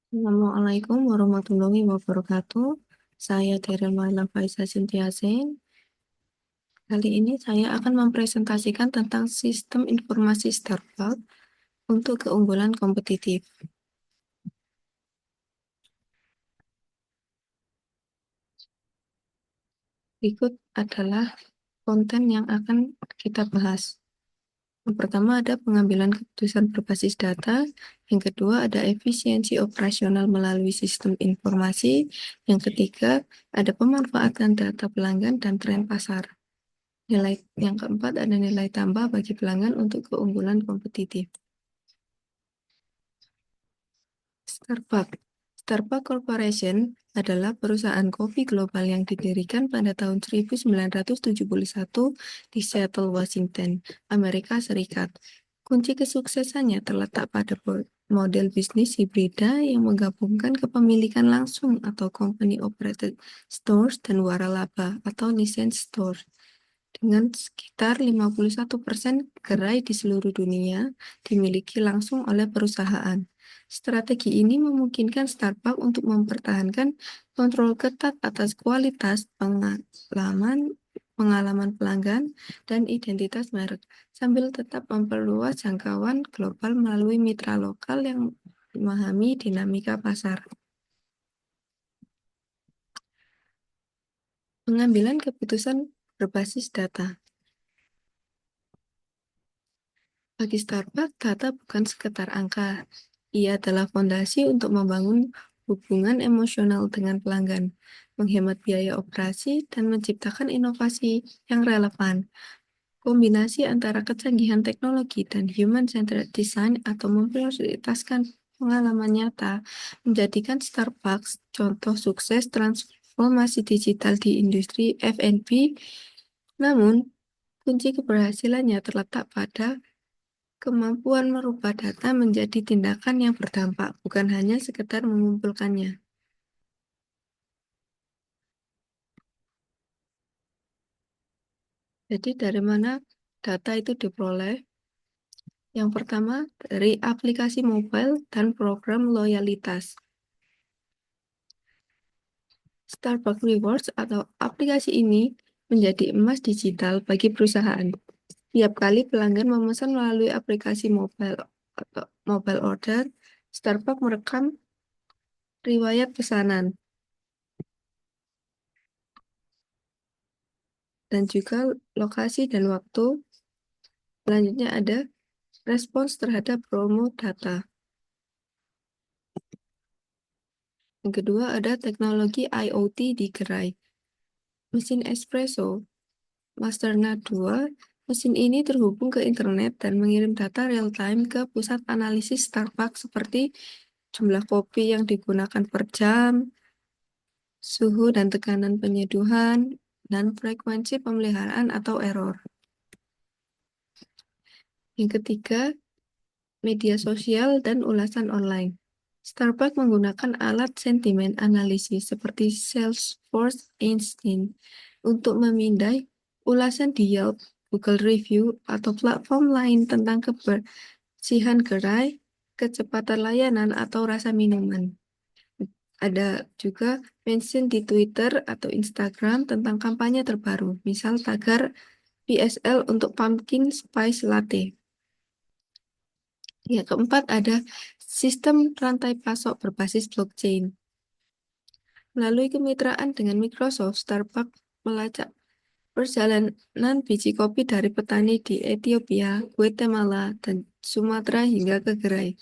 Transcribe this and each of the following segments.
Assalamualaikum warahmatullahi wabarakatuh. Saya Daryl Maila Faiza Cynthia Zain. Kali ini saya akan mempresentasikan tentang sistem informasi Starbucks untuk keunggulan kompetitif. Berikut adalah konten yang akan kita bahas. Yang pertama ada pengambilan keputusan berbasis data, yang kedua ada efisiensi operasional melalui sistem informasi, yang ketiga ada pemanfaatan data pelanggan dan tren pasar. Yang keempat ada nilai tambah bagi pelanggan untuk keunggulan kompetitif. Starbucks. Starbucks Corporation adalah perusahaan kopi global yang didirikan pada tahun 1971 di Seattle, Washington, Amerika Serikat. Kunci kesuksesannya terletak pada model bisnis hibrida yang menggabungkan kepemilikan langsung atau company operated stores dan waralaba atau licensed stores. Dengan sekitar 51% gerai di seluruh dunia dimiliki langsung oleh perusahaan. Strategi ini memungkinkan Starbucks untuk mempertahankan kontrol ketat atas kualitas, pengalaman pelanggan, dan identitas merek, sambil tetap memperluas jangkauan global melalui mitra lokal yang memahami dinamika pasar. Pengambilan keputusan berbasis data. Bagi Starbucks, data bukan sekedar angka. Ia adalah fondasi untuk membangun hubungan emosional dengan pelanggan, menghemat biaya operasi, dan menciptakan inovasi yang relevan. Kombinasi antara kecanggihan teknologi dan human-centered design atau memprioritaskan pengalaman nyata menjadikan Starbucks contoh sukses transformasi digital di industri F&B. Namun, kunci keberhasilannya terletak pada kemampuan merubah data menjadi tindakan yang berdampak, bukan hanya sekedar mengumpulkannya. Jadi dari mana data itu diperoleh? Yang pertama, dari aplikasi mobile dan program loyalitas. Starbucks Rewards atau aplikasi ini menjadi emas digital bagi perusahaan. Tiap kali pelanggan memesan melalui aplikasi mobile atau mobile order, Starbucks merekam riwayat pesanan dan juga lokasi dan waktu. Selanjutnya ada respons terhadap promo data. Yang kedua ada teknologi IoT di gerai. Mesin espresso Masterna 2, mesin ini terhubung ke internet dan mengirim data real-time ke pusat analisis Starbucks seperti jumlah kopi yang digunakan per jam, suhu dan tekanan penyeduhan, dan frekuensi pemeliharaan atau error. Yang ketiga, media sosial dan ulasan online. Starbucks menggunakan alat sentimen analisis seperti Salesforce Einstein untuk memindai ulasan di Yelp, Google Review, atau platform lain tentang kebersihan gerai, kecepatan layanan, atau rasa minuman. Ada juga mention di Twitter atau Instagram tentang kampanye terbaru, misal tagar PSL untuk Pumpkin Spice Latte. Yang keempat ada sistem rantai pasok berbasis blockchain. Melalui kemitraan dengan Microsoft, Starbucks melacak perjalanan biji kopi dari petani di Ethiopia, Guatemala, dan Sumatera hingga ke gerai.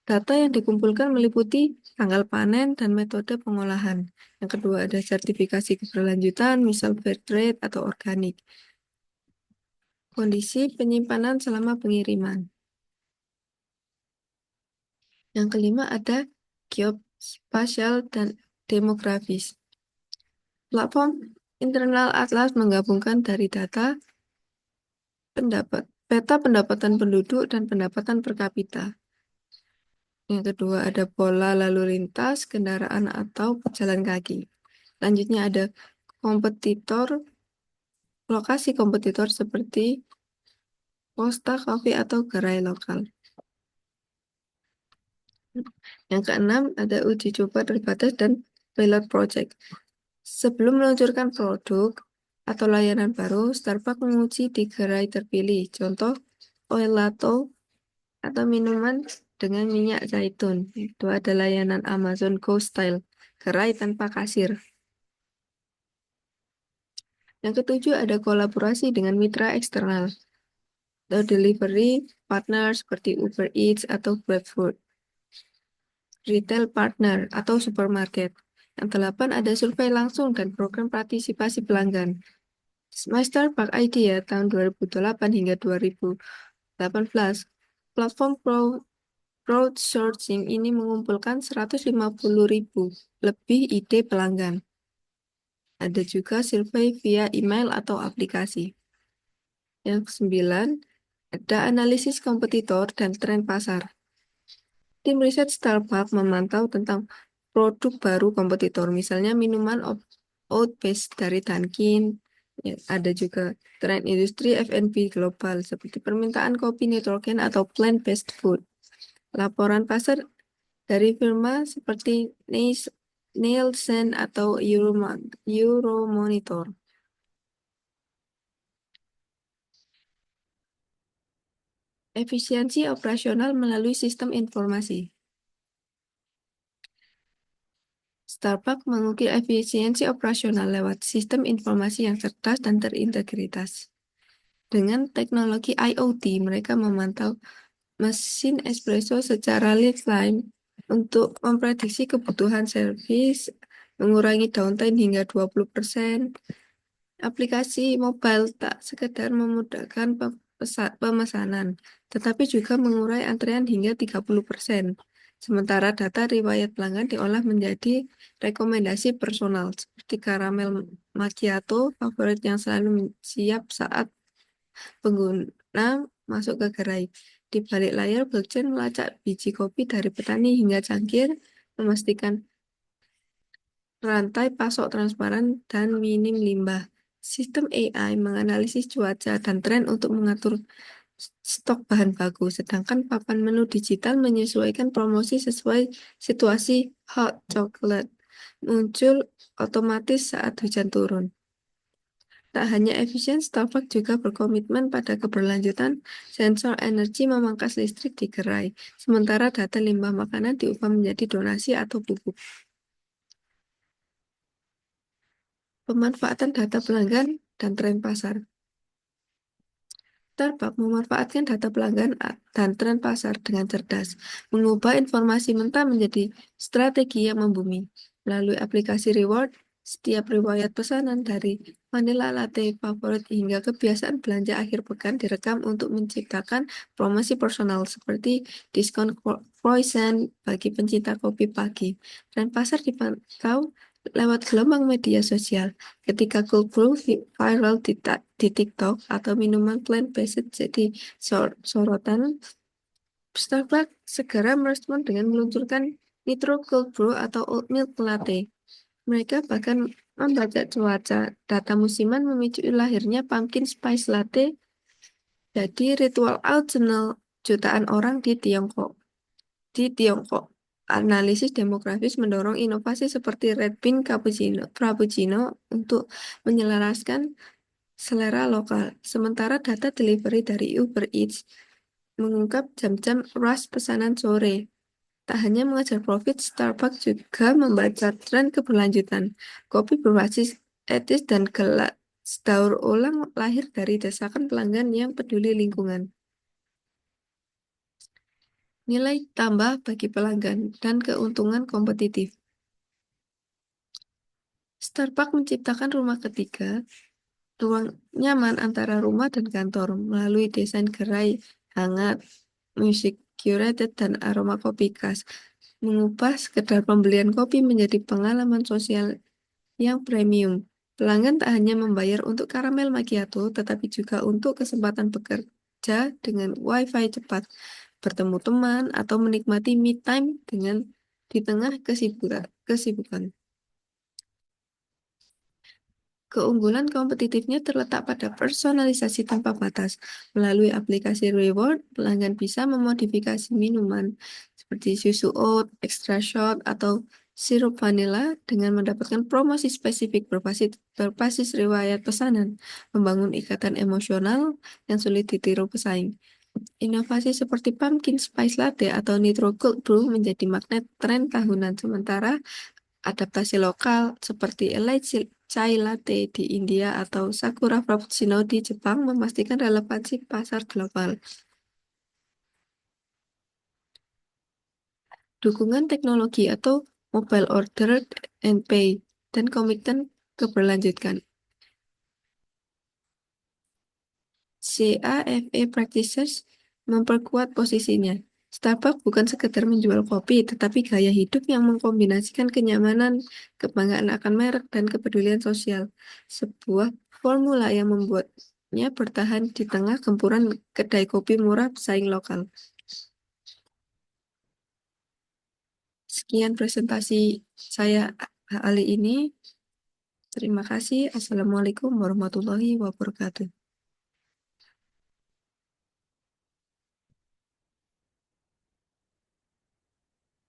Data yang dikumpulkan meliputi tanggal panen dan metode pengolahan. Yang kedua ada sertifikasi keberlanjutan, misal fair trade atau organik. Kondisi penyimpanan selama pengiriman. Yang kelima ada geospasial dan demografis. Platform internal Atlas menggabungkan dari data peta pendapatan penduduk dan pendapatan per kapita. Yang kedua ada pola lalu lintas, kendaraan atau pejalan kaki. Selanjutnya ada kompetitor, lokasi kompetitor seperti Costa Coffee atau gerai lokal. Yang keenam, ada uji coba terbatas dan pilot project. Sebelum meluncurkan produk atau layanan baru, Starbucks menguji di gerai terpilih. Contoh, oil latte atau minuman dengan minyak zaitun. Itu ada layanan Amazon Go Style, gerai tanpa kasir. Yang ketujuh, ada kolaborasi dengan mitra eksternal atau delivery partner seperti Uber Eats atau GrabFood. Retail partner atau supermarket. Yang delapan, ada survei langsung dan program partisipasi pelanggan. My Starbucks Idea tahun 2008 hingga 2018. Platform crowdsourcing ini mengumpulkan 150.000 lebih ide pelanggan. Ada juga survei via email atau aplikasi. Yang kesembilan, ada analisis kompetitor dan tren pasar. Tim riset Starbucks memantau tentang produk baru kompetitor, misalnya minuman oat-based dari Dunkin'. Ya, ada juga tren industri F&B global seperti permintaan kopi nitrogen atau plant-based food. Laporan pasar dari firma seperti Nielsen atau Euromonitor. Efisiensi operasional melalui sistem informasi. Starbucks mengukir efisiensi operasional lewat sistem informasi yang cerdas dan terintegritas. Dengan teknologi IoT, mereka memantau mesin espresso secara real-time untuk memprediksi kebutuhan servis, mengurangi downtime hingga 20%. Aplikasi mobile tak sekedar memudahkan pemesanan, tetapi juga mengurai antrean hingga 30%. Sementara data riwayat pelanggan diolah menjadi rekomendasi personal, seperti karamel macchiato favorit yang selalu siap saat pengguna masuk ke gerai. Di balik layar, blockchain melacak biji kopi dari petani hingga cangkir, memastikan rantai pasok transparan dan minim limbah. Sistem AI menganalisis cuaca dan tren untuk mengatur stok bahan baku, sedangkan papan menu digital menyesuaikan promosi sesuai situasi hot chocolate muncul otomatis saat hujan turun. Tak hanya efisien, Starbucks juga berkomitmen pada keberlanjutan. Sensor energi memangkas listrik di gerai, sementara data limbah makanan diubah menjadi donasi atau pupuk. Pemanfaatan data pelanggan dan tren pasar. Starbucks memanfaatkan data pelanggan dan tren pasar dengan cerdas, mengubah informasi mentah menjadi strategi yang membumi. Melalui aplikasi reward, setiap riwayat pesanan dari vanilla latte favorit hingga kebiasaan belanja akhir pekan direkam untuk menciptakan promosi personal seperti diskon croissant bagi pencinta kopi pagi. Tren pasar dipantau lewat gelombang media sosial. Ketika cold brew viral di TikTok atau minuman plant-based jadi sorotan, Starbucks segera merespon dengan meluncurkan Nitro Cold Brew atau Oat Milk Latte. Mereka bahkan membaca cuaca. Data musiman memicu lahirnya Pumpkin Spice Latte jadi ritual autumnal jutaan orang di Tiongkok. Analisis demografis mendorong inovasi seperti Red Bean Frappuccino untuk menyelaraskan selera lokal. Sementara data delivery dari Uber Eats mengungkap jam-jam rush pesanan sore. Tak hanya mengejar profit, Starbucks juga membaca tren keberlanjutan. Kopi berbasis etis dan gelas daur ulang lahir dari desakan pelanggan yang peduli lingkungan. Nilai tambah bagi pelanggan dan keuntungan kompetitif. Starbucks menciptakan rumah ketiga, ruang nyaman antara rumah dan kantor melalui desain gerai hangat, musik curated, dan aroma kopi khas, mengubah sekedar pembelian kopi menjadi pengalaman sosial yang premium. Pelanggan tak hanya membayar untuk karamel macchiato, tetapi juga untuk kesempatan bekerja dengan WiFi cepat, bertemu teman, atau menikmati me time di tengah kesibukan. Keunggulan kompetitifnya terletak pada personalisasi tanpa batas. Melalui aplikasi reward, pelanggan bisa memodifikasi minuman seperti susu oat, extra shot, atau sirup vanila dengan mendapatkan promosi spesifik berbasis riwayat pesanan, membangun ikatan emosional yang sulit ditiru pesaing. Inovasi seperti pumpkin spice latte atau nitro cold brew menjadi magnet tren tahunan, sementara adaptasi lokal seperti elite chai latte di India atau sakura frappuccino di Jepang memastikan relevansi pasar global. Dukungan teknologi atau mobile order and pay dan komitmen keberlanjutan. CAFE Practices memperkuat posisinya. Starbucks bukan sekedar menjual kopi, tetapi gaya hidup yang mengkombinasikan kenyamanan, kebanggaan akan merek, dan kepedulian sosial. Sebuah formula yang membuatnya bertahan di tengah gempuran kedai kopi murah pesaing lokal. Sekian presentasi saya kali ini. Terima kasih. Assalamualaikum warahmatullahi wabarakatuh.